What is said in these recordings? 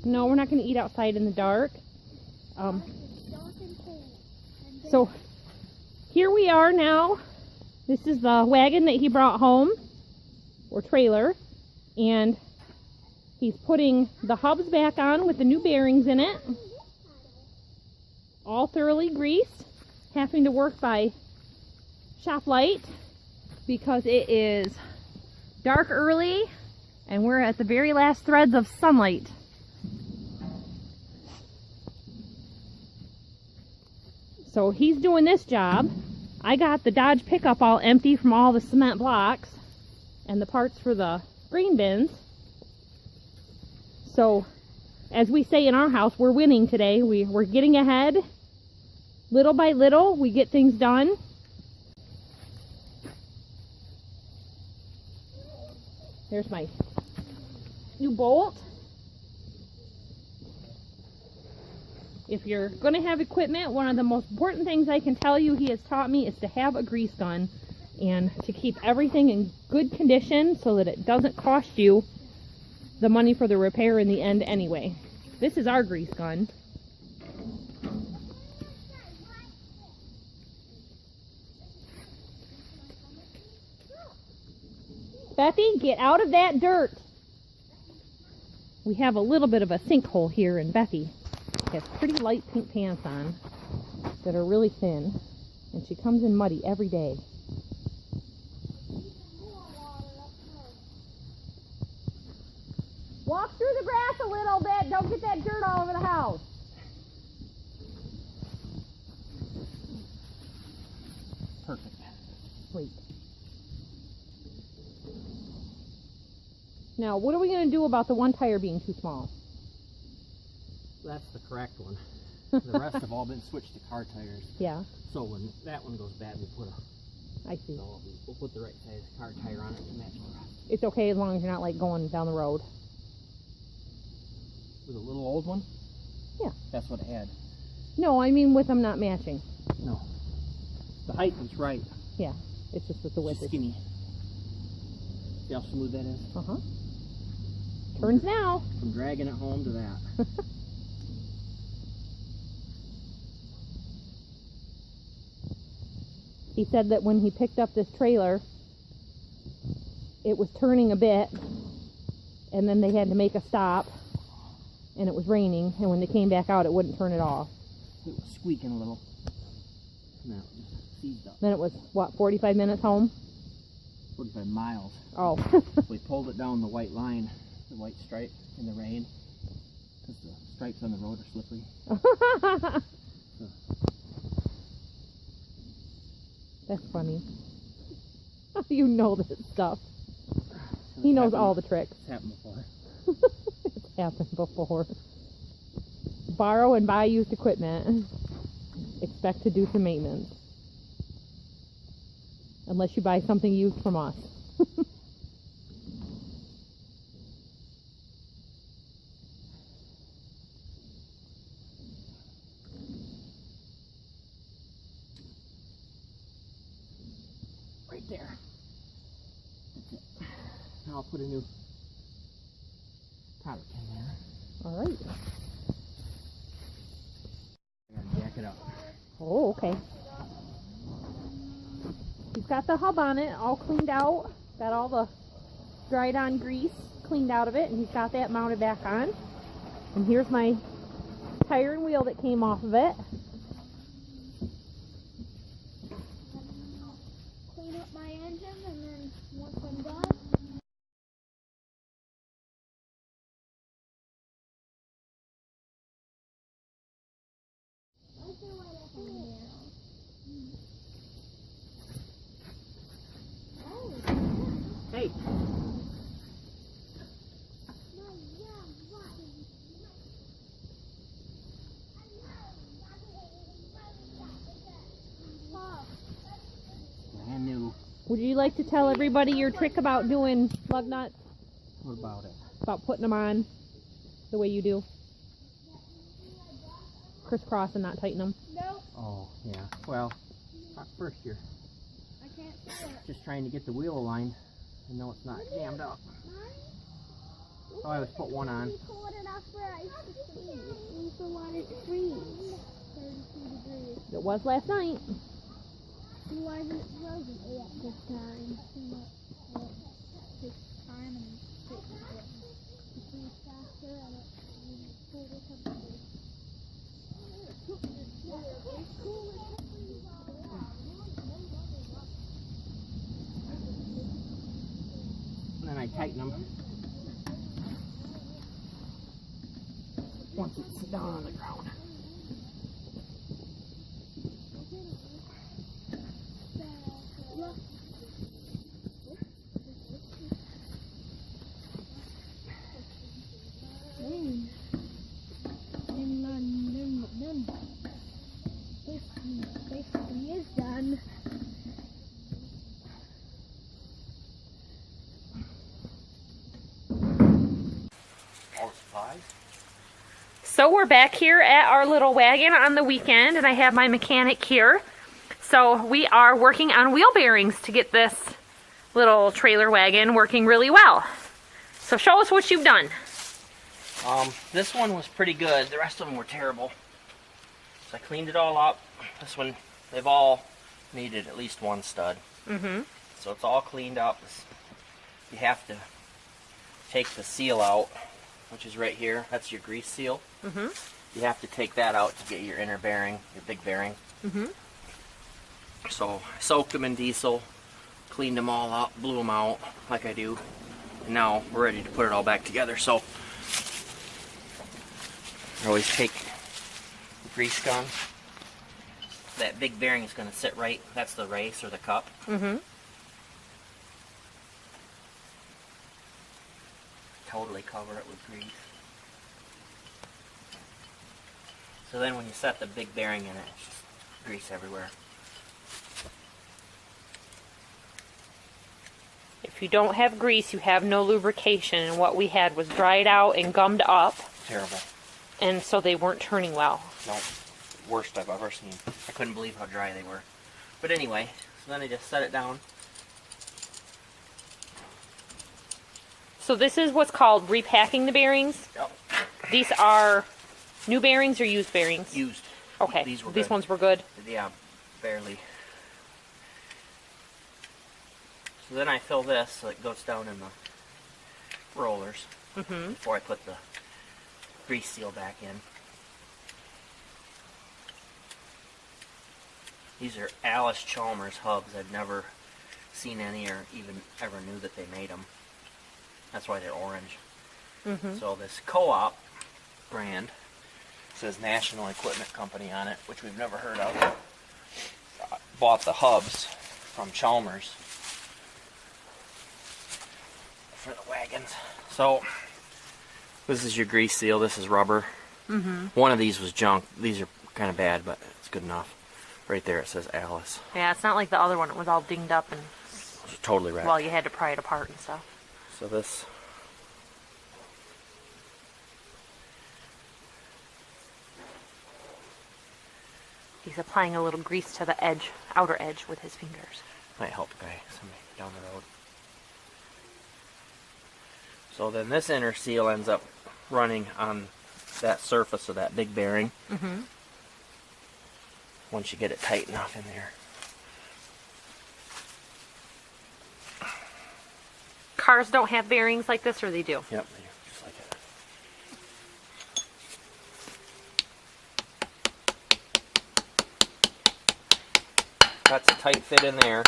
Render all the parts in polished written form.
No, we're not going to eat outside in the dark. So here we are now. This is the wagon that he brought home, or trailer, and he's putting the hubs back on with the new bearings in it. All thoroughly greased. Having to work by shop light because it is dark early and we're at the very last threads of sunlight. So he's doing this job. I got the Dodge pickup all empty from all the cement blocks and the parts for the grain bins. So, as we say in our house, we're winning today. We're getting ahead. Little by little, we get things done. There's my new bolt. If you're going to have equipment, one of the most important things I can tell you he has taught me is to have a grease gun and to keep everything in good condition so that it doesn't cost you the money for the repair in the end anyway. This is our grease gun. Bethy, get out of that dirt. We have a little bit of a sinkhole here, and Bethy has pretty light pink pants on that are really thin, and she comes in muddy every day. Walk through the grass a little bit. Don't get that dirt all over the house. Perfect. Sweet. Now, what are we going to do about the one tire being too small? That's the correct one. The rest have all been switched to car tires. Yeah. So when that one goes bad, we put a... I see. So we'll put the right size car tire on it to match the rest. It's okay as long as you're not like going down the road. With a little old one? Yeah. That's what it had. No, I mean with them not matching. No. The height is right. Yeah. It's just with the width. It's skinny. See how smooth that is? Uh-huh. Turns now. From dragging it home to that. He said that when he picked up this trailer, it was turning a bit, and then they had to make a stop, and it was raining, and when they came back out, it wouldn't turn at all. It was squeaking a little. No, it just seized up. Then it was, what, 45 minutes home? 45 miles. Oh. We pulled it down the white line, the white stripe, in the rain, because the stripes on the road are slippery. So. That's funny. You know this stuff. He knows all the tricks. It's happened before. It's happened before. Borrow and buy used equipment. Expect to do some maintenance. Unless you buy something used from us. Right there. That's it. Now I'll put a new powder can there. All right. I gotta jack it up. Oh, okay. He's got the hub on it all cleaned out. Got all the dried on grease cleaned out of it, and he's got that mounted back on. And here's my tire and wheel that came off of it. Clean up my engine, and then once I'm done, Hey! Brand new. Would you like to tell everybody your trick about doing lug nuts? What about it? About putting them on the way you do? Crisscross and not tighten them. nope, Oh, yeah. Well, not first year. I can't do it. Just trying to get the wheel aligned. I know it's not jammed up. Oh, I always put one on. We pulled it off for ice to freeze. We used to want it to freeze. 32 degrees. It was last night. Why isn't it frozen at this time? Well, it takes time and it takes to freeze faster and it pulled it up. And then I tighten them. Once it's down on the ground. Basically is done. All supplies. So we're back here at our little wagon on the weekend, and I have my mechanic here. So we are working on wheel bearings to get this little trailer wagon working really well. So show us what you've done. This one was pretty good. The rest of them were terrible. So I cleaned it all up. This one, they've all needed at least one stud. So it's all cleaned up. You have to take the seal out, which is right here. That's your grease seal. You have to take that out to get your inner bearing, your big bearing. So I soaked them in diesel, cleaned them all up, blew them out like I do. And now we're ready to put it all back together. So I always take the grease gun. That big bearing is going to sit right, that's the race or the cup. Totally cover it with grease. So then when you set the big bearing in it, it's just grease everywhere. If you don't have grease, you have no lubrication, and what we had was dried out and gummed up, Terrible. and so they weren't turning well. No, worst I've ever seen. I couldn't believe how dry they were. But anyway, so then I just set it down. So this is what's called repacking the bearings. Yep. These are new bearings or used bearings? Used. Okay, These were these good. ones were good. Yeah, barely. So then I fill this so it goes down in the rollers before I put the grease seal back in. These are Alice Chalmers hubs. I've never seen any or even ever knew that they made them. That's why they're orange. So this Co-op brand says National Equipment Company on it, which we've never heard of. Bought the hubs from Chalmers for the wagons. So this is your grease seal. This is rubber. One of these was junk. These are kind of bad, but it's good enough. Right there it says Alice. Yeah, it's not like the other one. It was all dinged up and, It's totally wrapped. well, you had to pry it apart and stuff. So this, He's applying a little grease to the edge, outer edge with his fingers. might help a guy somebody down the road. So then this inner seal ends up running on that surface of that big bearing. Once you get it tight enough in there. Cars don't have bearings like this, or they do? Yep, they do, just like it. That's a tight fit in there.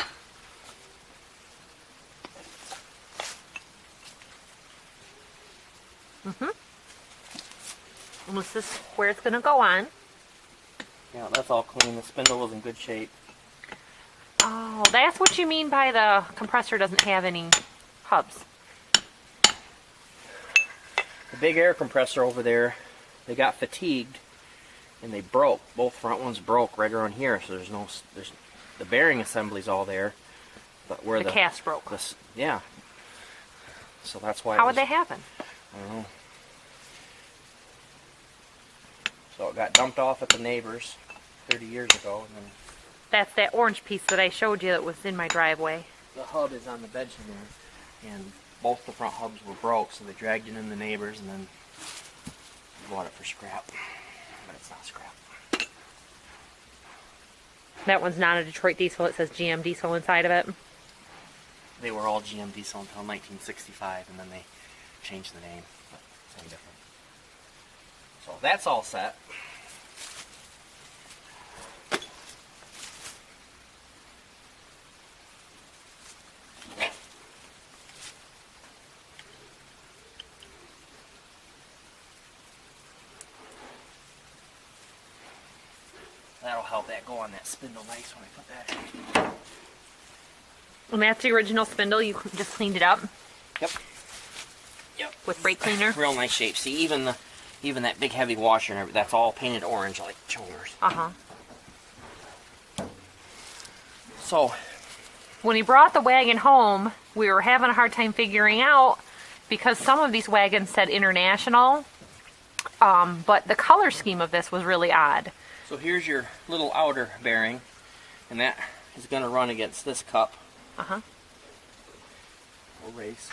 And this is where it's going to go on. Yeah, that's all clean. The spindle is in good shape. Oh, that's what you mean by the compressor doesn't have any hubs. The big air compressor over there, they got fatigued and they broke. Both front ones broke right around here, so there's the bearing assembly's all there, but where The cast broke. Yeah. So that's why. How would that happen? I don't know. So it got dumped off at the neighbors 30 years ago, and then That's that orange piece that I showed you that was in my driveway. the hub is on the bench in there, and both the front hubs were broke, so they dragged it in the neighbors and then bought it for scrap. But it's not scrap. That one's not a Detroit diesel. It says GM diesel inside of it. They were all GM diesel until 1965, and then they changed the name, but same difference. So that's all set. That'll help that go on that spindle nice when I put that in. And that's the original spindle. You just cleaned it up Yep. Yep. with brake cleaner. Real nice shape. See, even that big heavy washer and everything, that's all painted orange like chores. Uh-huh. So, When he brought the wagon home, we were having a hard time figuring out because some of these wagons said international, but the color scheme of this was really odd. so here's your little outer bearing, and that is going to run against this cup. Uh-huh. We'll race.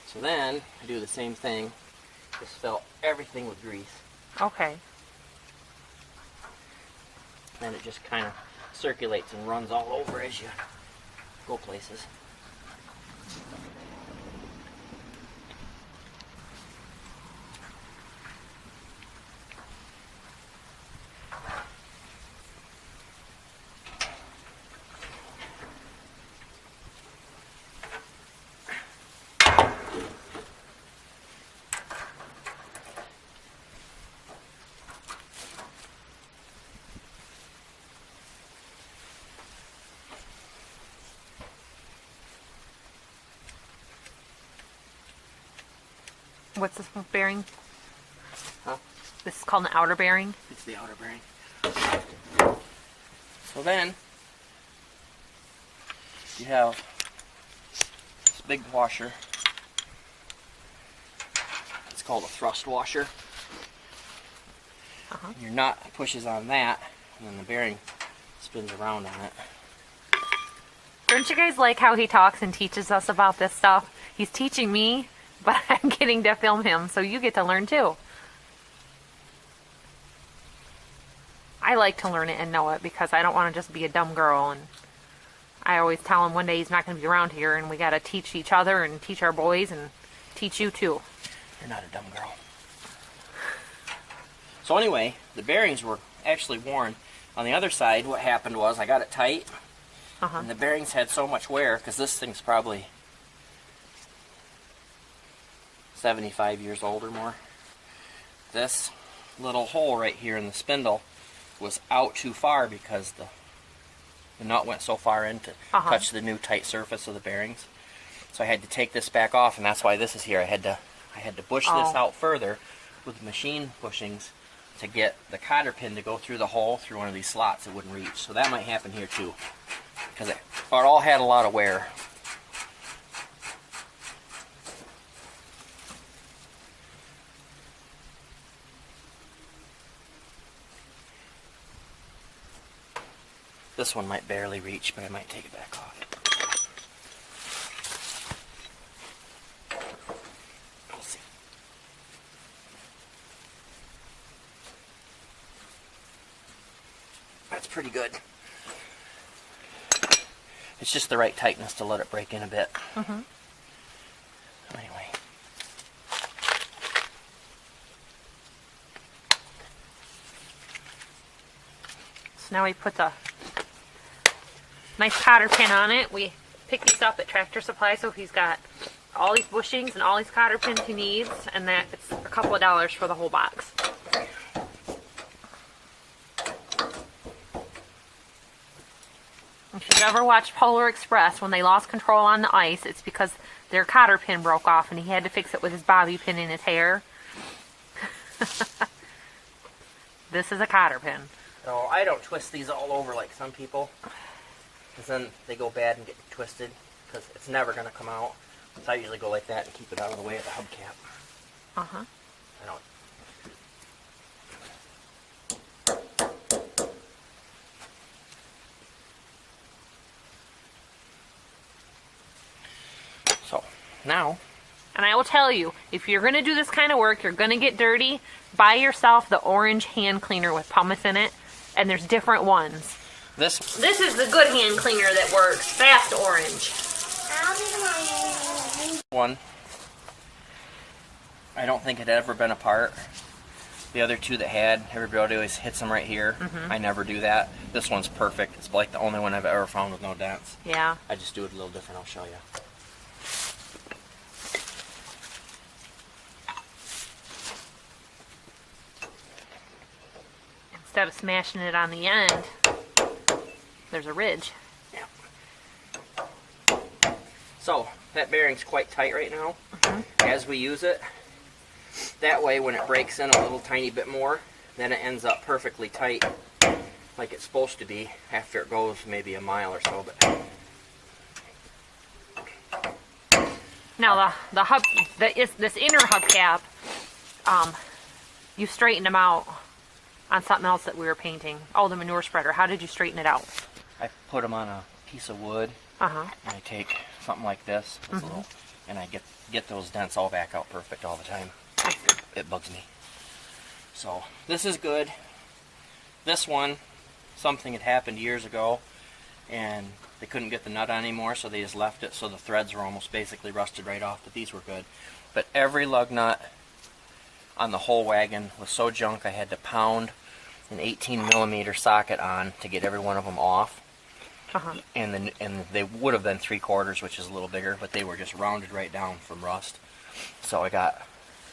So then, I do the same thing. Just fill everything with grease. Okay. Then it just kind of circulates and runs all over as you go places. What's this bearing? Huh? This is called an outer bearing. It's the outer bearing. So then, you have this big washer. It's called a thrust washer. Uh-huh. Your nut pushes on that, and then the bearing spins around on it. Don't you guys like how he talks and teaches us about this stuff? He's teaching me, but I'm getting to film him, so you get to learn too. I like to learn it and know it because I don't want to just be a dumb girl, and I always tell him one day he's not going to be around here and we got to teach each other and teach our boys and teach you too. You're not a dumb girl. So anyway, the bearings were actually worn. On the other side, what happened was I got it tight, Uh-huh. and the bearings had so much wear, because this thing's probably 75 years old or more. This little hole right here in the spindle was out too far because the nut went so far in to touch the new tight surface of the bearings. So I had to take this back off, and that's why this is here. I had to bush this out further with machine bushings to get the cotter pin to go through the hole through one of these slots it wouldn't reach. So that might happen here too, because it all had a lot of wear. This one might barely reach, but I might take it back off. We'll see. That's pretty good. It's just the right tightness to let it break in a bit. Mm-hmm. Anyway. So now we put the nice cotter pin on it. We pick these up at Tractor Supply, so he's got all these bushings and all these cotter pins he needs, and that it's a couple of dollars for the whole box. If you've ever watched Polar Express, when they lost control on the ice, it's because their cotter pin broke off and he had to fix it with his bobby pin in his hair. This is a cotter pin. So I don't twist these all over like some people, because then they go bad and get twisted, because it's never going to come out. So I usually go like that and keep it out of the way of the hubcap. Uh-huh. I don't. So now, And I will tell you, if you're going to do this kind of work, you're going to get dirty, buy yourself the orange hand cleaner with pumice in it. And there's different ones. this This is the good hand cleaner that works. Fast orange. one, I don't think it had ever been apart. The other two that had, everybody always hits them right here. I never do that. This one's perfect. It's like the only one I've ever found with no dents. Yeah. I just do it a little different. I'll show you. Instead of smashing it on the end, there's a ridge. So, that bearing's quite tight right now. As we use it, that way when it breaks in a little tiny bit more, then it ends up perfectly tight like it's supposed to be after it goes maybe a mile or so. But Now the hub, this inner hubcap, you straightened them out on something else that we were painting. Oh, the manure spreader. How did you straighten it out? I put them on a piece of wood, and I take something like this, it's a little, and I get those dents all back out perfect all the time. It bugs me. So this is good. This one, something had happened years ago, and they couldn't get the nut on anymore, so they just left it, so the threads were almost basically rusted right off, but these were good. But every lug nut on the whole wagon was so junk I had to pound an 18mm socket on to get every one of them off. And they would have been 3/4, which is a little bigger, but they were just rounded right down from rust. So I got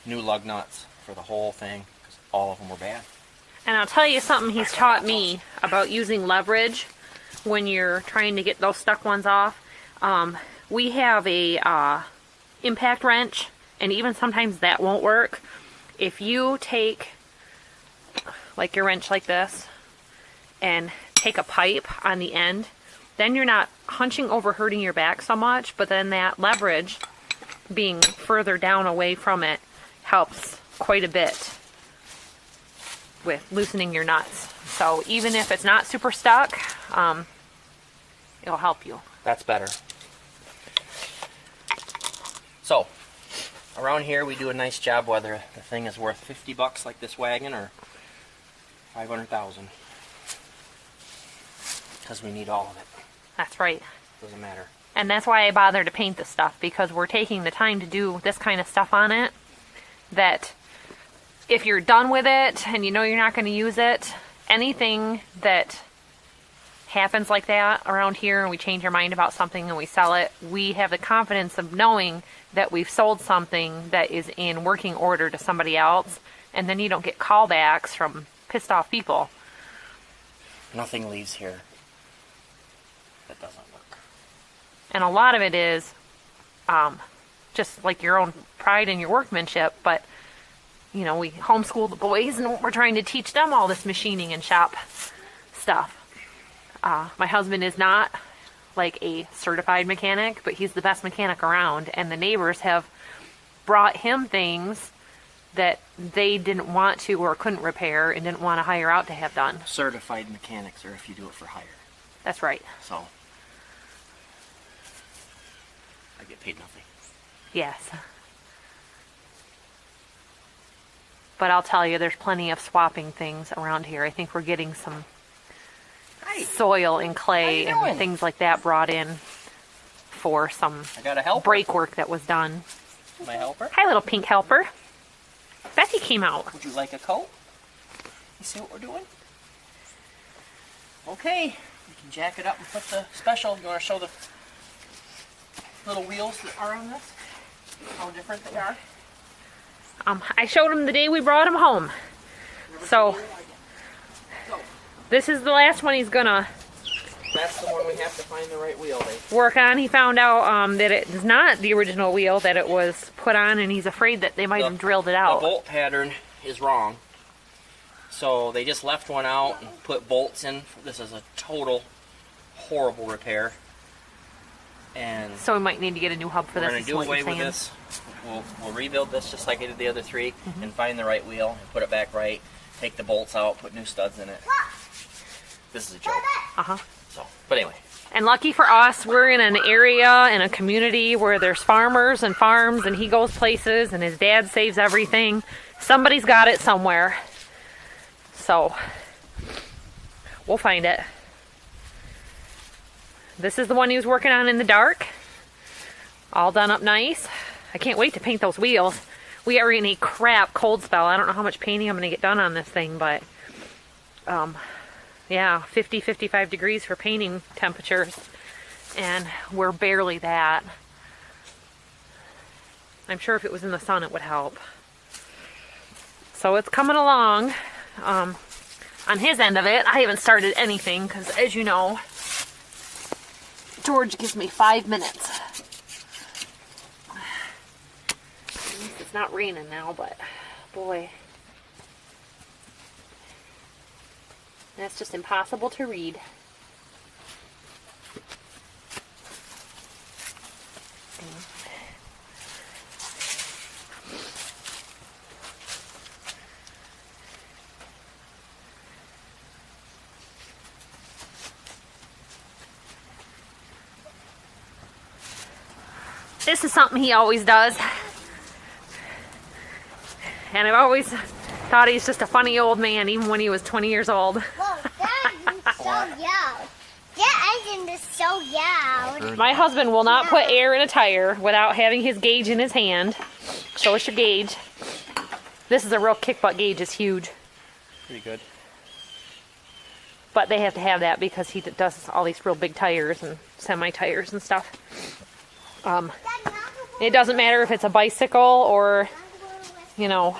new lug nuts for the whole thing because all of them were bad. And I'll tell you something he's taught me about using leverage when you're trying to get those stuck ones off. We have a impact wrench, and even sometimes that won't work. If you take like your wrench like this and take a pipe on the end, then you're not hunching over hurting your back so much, but then that leverage being further down away from it helps quite a bit with loosening your nuts. So even if it's not super stuck, it'll help you. That's better. So, around here we do a nice job whether the thing is worth $50 like this wagon or 500,000. Because we need all of it. That's right. Doesn't matter. And that's why I bother to paint this stuff, because we're taking the time to do this kind of stuff on it, that if you're done with it and you know you're not going to use it, anything that happens like that around here and we change our mind about something and we sell it, we have the confidence of knowing that we've sold something that is in working order to somebody else, and then you don't get callbacks from pissed off people. Nothing leaves here that doesn't work. And a lot of it is just like your own pride in your workmanship, but you know, we homeschool the boys and we're trying to teach them all this machining and shop stuff. My husband is not like a certified mechanic, but he's the best mechanic around, and the neighbors have brought him things that they didn't want to or couldn't repair and didn't want to hire out to have done. Certified mechanics, or if you do it for hire. That's right. So, I get paid nothing. Yes. But I'll tell you, there's plenty of swapping things around here. I think we're getting some soil and clay and things like that brought in for some I got a helper. brake work that was done. My helper. Hi, little pink helper. Becky came out. Would you like a coat? You see what we're doing? Okay, you can jack it up and put the special. You want to show the little wheels that are on this? How different they are? I showed him the day we brought him home. So this is the last one he's gonna That's the one we have to find the right wheel. work on. He found out that it is not the original wheel that it was put on, and he's afraid that they might have drilled it out. The bolt pattern is wrong. So they just left one out and put bolts in. This is a total horrible repair. And So we might need to get a new hub for we're this. going to do away with this. We'll rebuild this just like I did the other three, and find the right wheel and put it back right. Take the bolts out, put new studs in it. This is a joke. Uh-huh. So, but anyway. And lucky for us, we're in an area, in a community where there's farmers and farms, and he goes places, and his dad saves everything. Somebody's got it somewhere. So, we'll find it. This is the one he was working on in the dark. All done up nice. I can't wait to paint those wheels. We are in a crap cold spell. I don't know how much painting I'm going to get done on this thing, but yeah, 50, 55 degrees for painting temperatures, and we're barely that. I'm sure if it was in the sun it would help. So it's coming along. On his end of it, I haven't started anything because, as you know, George gives me 5 minutes. At least it's not raining now, but boy, that's just impossible to read. This is something he always does. And I've always thought he's just a funny old man, even when he was 20 years old. Whoa, that engine's so loud. That engine is so loud. My husband will not put air in a tire without having his gauge in his hand. Show us your gauge. This is a real kick butt gauge. It's huge. Pretty good. But they have to have that because he does all these real big tires and semi-tires and stuff. It doesn't matter if it's a bicycle or, you know,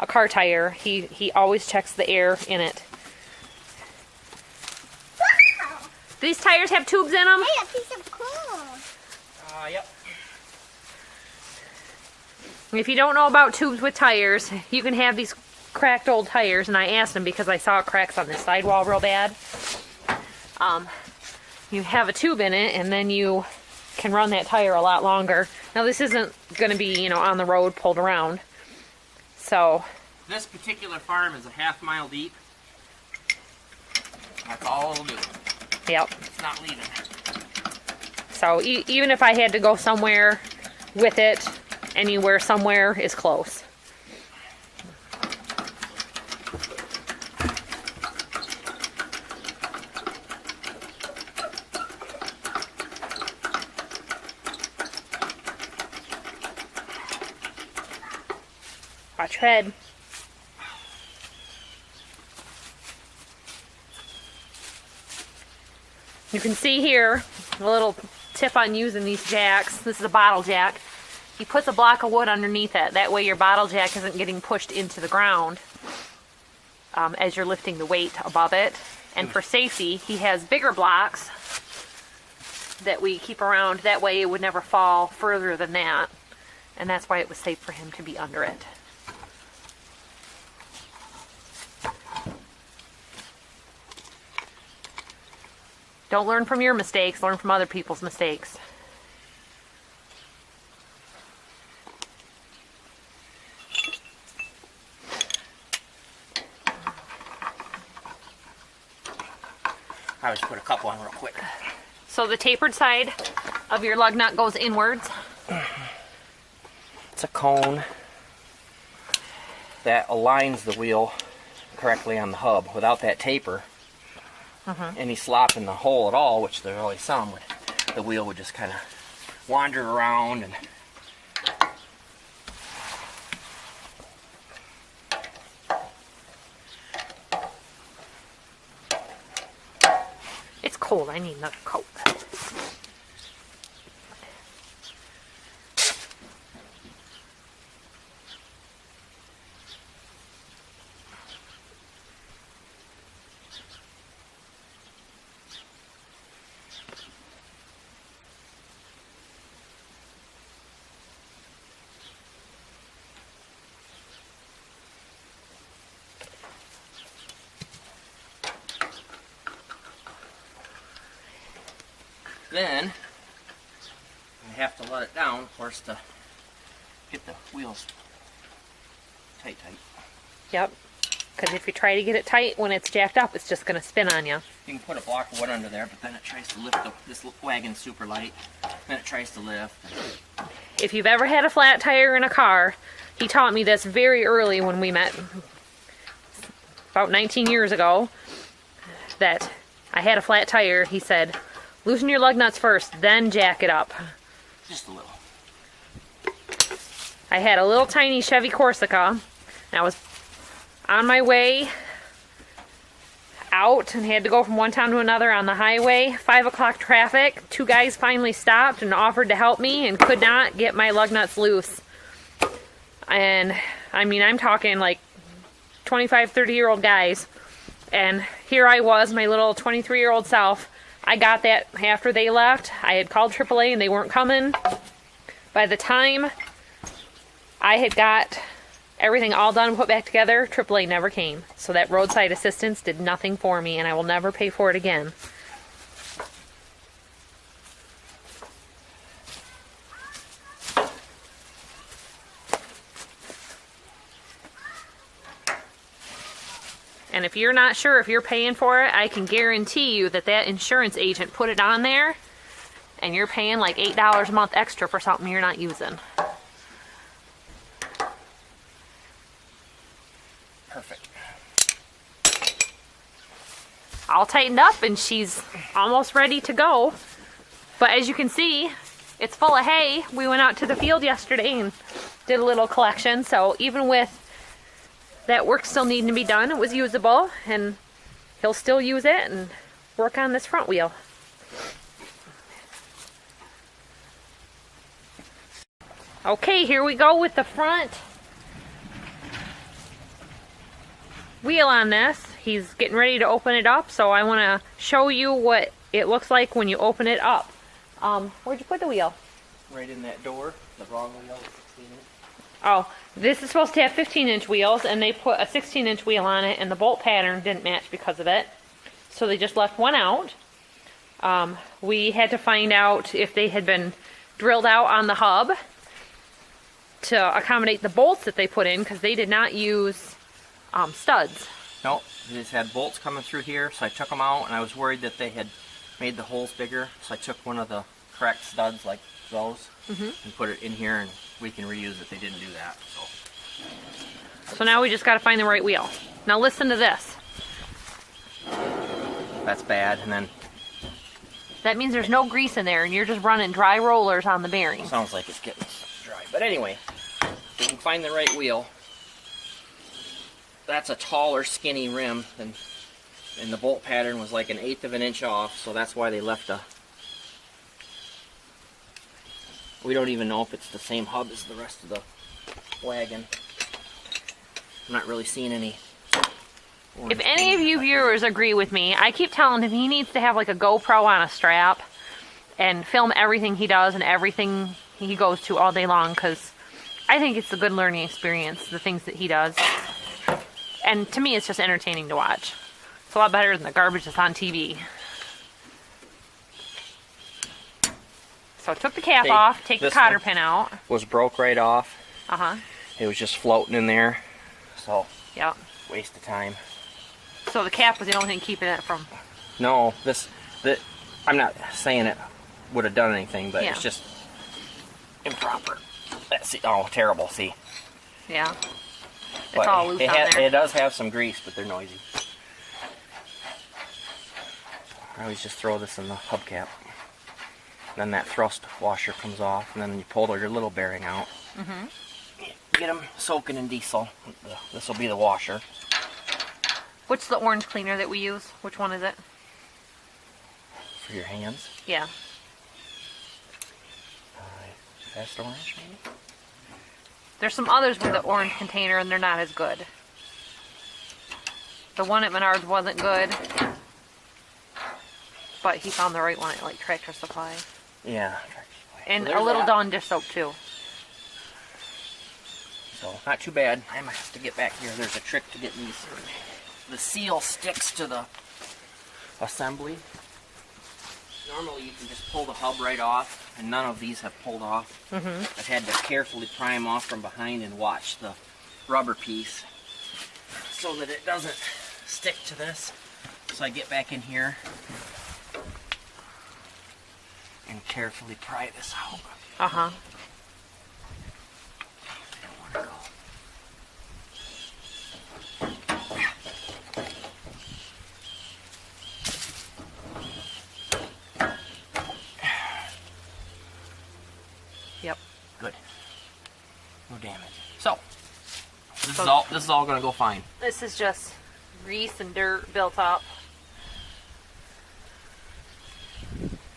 a car tire. He always checks the air in it. Wow. Do these tires have tubes in them? Hey, a piece of corn. Yep. If you don't know about tubes with tires, you can have these cracked old tires, and I asked him because I saw cracks on this sidewall real bad. You have a tube in it, and then you can run that tire a lot longer. Now this isn't going to be, you know, on the road pulled around. So This particular farm is a half-mile deep. That's all it'll do. yep. It's not leaving. So even if I had to go somewhere with it, anywhere somewhere is close. Watch your head. You can see here a little tip on using these jacks. This is a bottle jack. He puts a block of wood underneath it. That way your bottle jack isn't getting pushed into the ground as you're lifting the weight above it. And for safety, he has bigger blocks that we keep around. That way it would never fall further than that. And that's why it was safe for him to be under it. Don't learn from your mistakes, learn from other people's mistakes. I just put a couple on real quick. So the tapered side of your lug nut goes inwards. It's a cone that aligns the wheel correctly on the hub. Without that taper, any slop in the hole at all, which there always some, the wheel would just kind of wander around and It's cold, I need another coat. then I have to let it down, of course, to get the wheels tight. Yep. Because if you try to get it tight when it's jacked up, it's just going to spin on you. You can put a block of wood under there, but then it tries to lift. This wagon's super light. Then it tries to lift. If you've ever had a flat tire in a car, he taught me this very early when we met, about 19 years ago, that I had a flat tire. He said, loosen your lug nuts first, then jack it up. Just a little. I had a little tiny Chevy Corsica, and I was on my way out and had to go from one town to another on the highway. 5 o'clock traffic. 2 guys finally stopped and offered to help me and could not get my lug nuts loose. And I mean, I'm talking like 25, 30-year-old guys. And here I was, my little 23-year-old self. I got that after they left. I had called AAA and they weren't coming. By the time I had got everything all done and put back together, AAA never came. So that roadside assistance did nothing for me, and I will never pay for it again. And if you're not sure if you're paying for it, I can guarantee you that that insurance agent put it on there, and you're paying like $8 a month extra for something you're not using. Perfect. All tightened up and she's almost ready to go. But as you can see, it's full of hay. We went out to the field yesterday and did a little collection. So even with that work still needing to be done, it was usable, and he'll still use it and work on this front wheel. Okay, here we go with the front wheel on this. He's getting ready to open it up, so I want to show you what it looks like when you open it up. Where'd you put the wheel? Right in that door. The wrong wheel. 16-inch. Oh, this is supposed to have 15-inch wheels, and they put a 16-inch wheel on it, and the bolt pattern didn't match because of it. So they just left one out. We had to find out if they had been drilled out on the hub to accommodate the bolts that they put in, because they did not use studs. Nope, they just had bolts coming through here, so I took them out, and I was worried that they had made the holes bigger, so I took one of the correct studs like those and put it in here, and we can reuse it. They didn't do that. So now we just got to find the right wheel. Now listen to this. That's bad, and then That means there's no grease in there and you're just running dry rollers on the bearing. sounds like it's getting dry. But anyway, we can find the right wheel. That's a taller, skinny rim, and the bolt pattern was like 1/8 of an inch off, so that's why they left a... We don't even know if it's the same hub as the rest of the wagon. I'm not really seeing any... If any of you viewers agree with me, I keep telling him he needs to have like a GoPro on a strap and film everything he does and everything he goes to all day long, because I think it's a good learning experience, the things that he does. And to me, it's just entertaining to watch. It's a lot better than the garbage that's on TV. So I took the cap off, take the cotter pin out. Was broke right off. Uh-huh. It was just floating in there. So, Yeah. waste of time. So the cap was the only thing keeping it from... No, I'm not saying it would have done anything, but it's just improper. See, oh, terrible, see. Yeah. It's But all loose on there. it does have some grease, but they're noisy. I always just throw this in the hubcap. Then that thrust washer comes off, and then you pull your little bearing out. Mm-hmm. Get them soaking in diesel. This will be the washer. What's the orange cleaner that we use? Which one is it? For your hands. Yeah. Fast orange, maybe? There's some others with the orange container, and they're not as good. The one at Menards wasn't good, but he found the right one at like Tractor Supply. Yeah. And Well, a little that. Dawn dish soap too. So, not too bad. I might have to get back here. There's a trick to getting these. The seal sticks to the assembly. Normally you can just pull the hub right off, and none of these have pulled off. Mm-hmm. I've had to carefully pry them off from behind and watch the rubber piece. so that it doesn't stick to this. So I get back in here and carefully pry this out. Uh-huh. I don't want to go. Yep. Good. No damage. So this is all gonna go fine. This is just grease and dirt built up.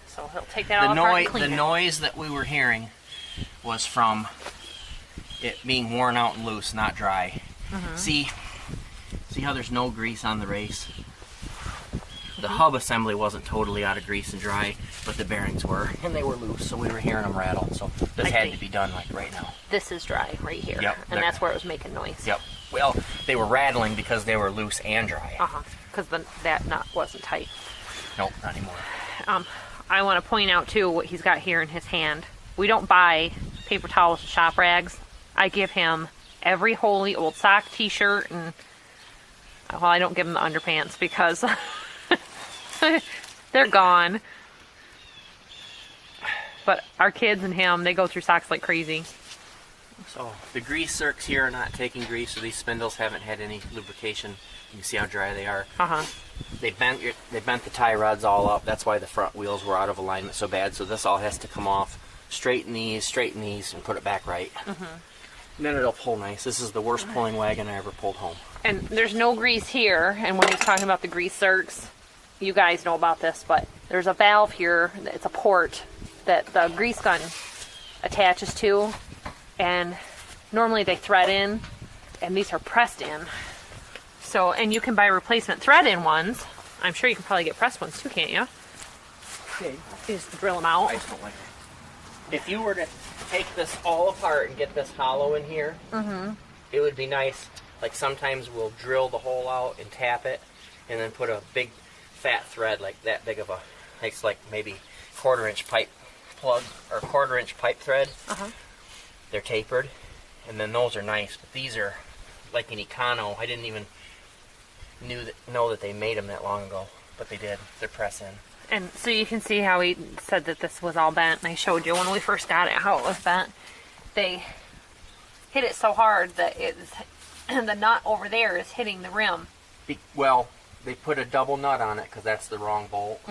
So he'll take that all apart and clean The it. noise that we were hearing was from it being worn out and loose, not dry. See how there's no grease on the race? The hub assembly wasn't totally out of grease and dry, but the bearings were, and they were loose, so we were hearing them rattle. So this had to be done like right now. This is dry right here. Yep. And that's where it was making noise. Yep. Well, they were rattling because they were loose and dry. Because that nut wasn't tight. Nope, not anymore. I want to point out too what he's got here in his hand. We don't buy paper towels and shop rags. I give him every holy old sock, t-shirt, and well, I don't give him the underpants because they're gone. But our kids and him, they go through socks like crazy. So the grease zerks here are not taking grease, so these spindles haven't had any lubrication. You can see how dry they are. They bent the tie rods all up. That's why the front wheels were out of alignment so bad. So this all has to come off. Straighten these, and put it back right. And then it'll pull nice. This is the worst pulling wagon I ever pulled home. And there's no grease here. And when he's talking about the grease zerks, you guys know about this, but there's a valve here. It's a port that the grease gun attaches to. And normally they thread in, and these are pressed in. So, and you can buy replacement thread-in ones. I'm sure you can probably get pressed ones too, can't you? Okay. You just drill them out. I just don't like it. If you were to take this all apart and get this hollow in here, it would be nice. Like sometimes we'll drill the hole out and tap it, and then put a big fat thread like that big of a, it's like maybe 1/4-inch pipe plug or 1/4-inch pipe thread. They're tapered, and then those are nice. But these are like an Econo. I didn't even know that they made them that long ago, but they did. They're press in. And so you can see how he said that this was all bent. And I showed you when we first got it how it was bent. They hit it so hard that the nut over there is hitting the rim. Well, they put a double nut on it because that's the wrong bolt.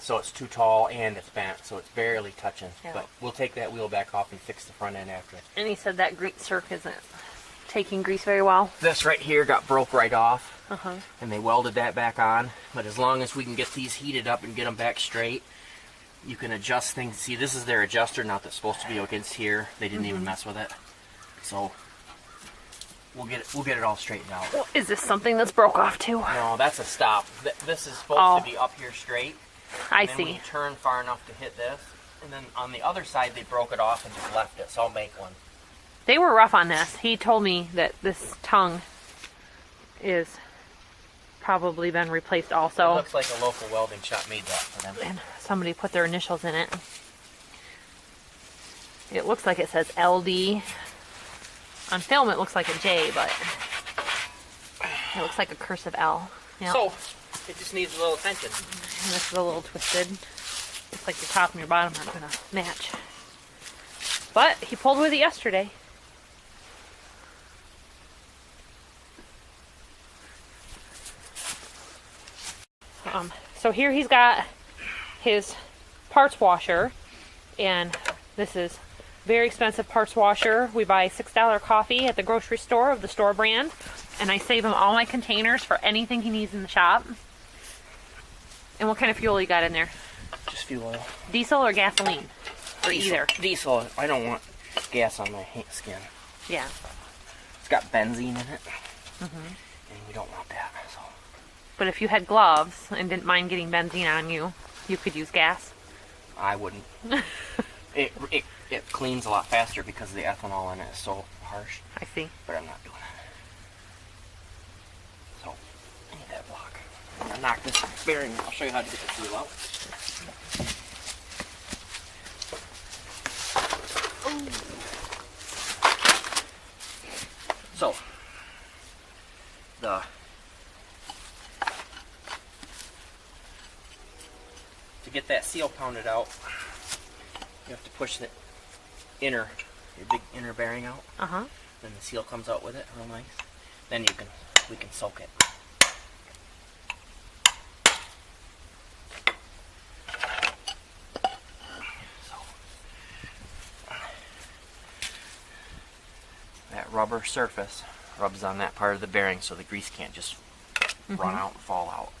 So it's too tall and it's bent, so it's barely touching. Yeah. But we'll take that wheel back off and fix the front end after. And he said that grease zerk isn't taking grease very well. This right here got broke right off, and they welded that back on. But as long as we can get these heated up and get them back straight, you can adjust things. See, this is their adjuster nut that's supposed to be against here. They didn't even mess with it, so we'll get it all straightened out. Well, is this something that's broke off too? No, that's a stop. This is supposed to be up here straight. I And then when see. you turn far enough to hit this, and then on the other side they broke it off and just left it. So I'll make one. They were rough on this. He told me that this tongue is probably been replaced It also. looks like a local welding shop made that for them. And somebody put their initials in it. It looks like it says LD. On film it looks like a J, but it looks like a cursive L. Yep. So it just needs a little attention. And this is a little twisted. Looks like your top and your bottom aren't gonna match. But he pulled with it yesterday. So here he's got his parts washer, and this is very expensive parts washer. We buy $6 coffee at the grocery store of the store brand, and I save him all my containers for anything he needs in the shop. And what kind of fuel you got in there? Just fuel oil. Diesel or gasoline? Or either? Diesel. I don't want gas on my skin. Yeah. It's got benzene in it, and we don't want that. So. But if you had gloves and didn't mind getting benzene on you, you could use gas. I wouldn't. it cleans a lot faster because the ethanol in it is so harsh. I see. But I'm not doing it. So I need that block. I'm gonna knock this bearing. I'll show you how to get the seal out. So to get that seal pounded out, you have to push the your big inner bearing out. Then the seal comes out with it real nice. Then we can soak it. So that rubber surface rubs on that part of the bearing so the grease can't just run out and fall out.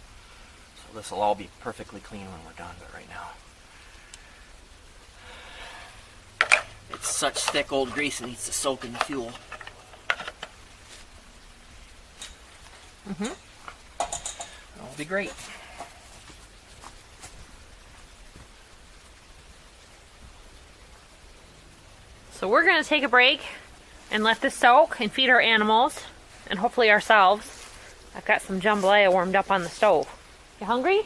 So this will all be perfectly clean when we're done, but right now it's such thick old grease it needs to soak in the fuel. That'll be great. So we're going to take a break and let this soak and feed our animals and hopefully ourselves. I've got some jambalaya warmed up on the stove. You hungry?